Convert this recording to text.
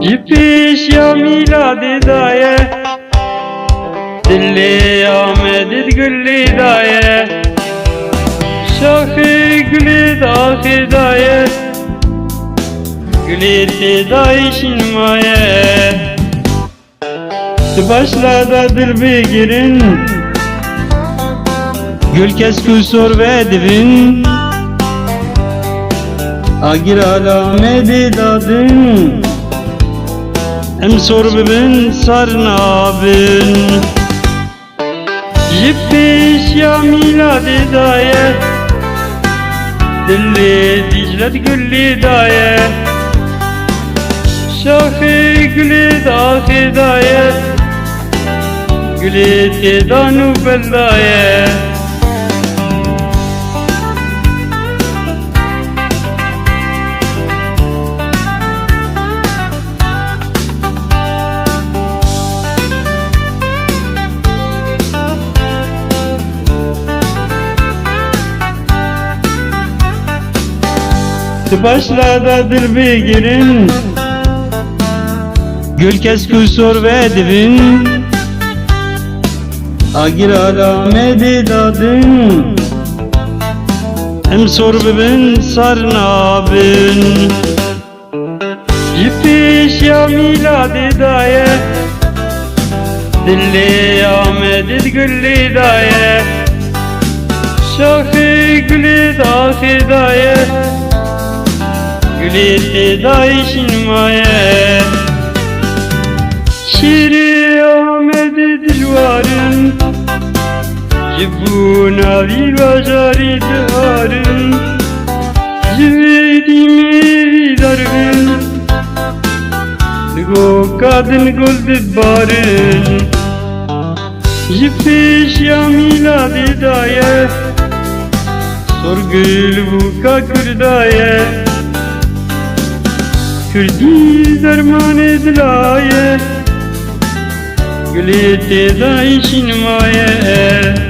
Jipiş ya miladi daye, dilli Ahmet gülli daye, şahı gülü dahi daye, gülü dahi şinmaye. Başladadır bir girin, gül kes kusur ve divin, agir alamedi dadın, em sor bibin sarnabin. Jipiş ya miladi daye, dilli diclet gülli daye, şahı gülü dahi daye, gülü tedanu bellaye. Başladadır bir girin, gül kes kusur ve divin, agir alamedi dadın, em sor bibin sarnabin. Jipiş ya miladi daye, dilli Ahmet gülli daye, şahı gülü dahi daye, gülü dahi şinmaye. Şiri Ahmet dilvarın, Jibuna vivajari diharın, Jivedimi vidarın, Go kadın gül barın. Jipiş ya miladi daye, sor gül vuka kürdaye, Kürdi derman dilaye, gülü dahi şinmaye.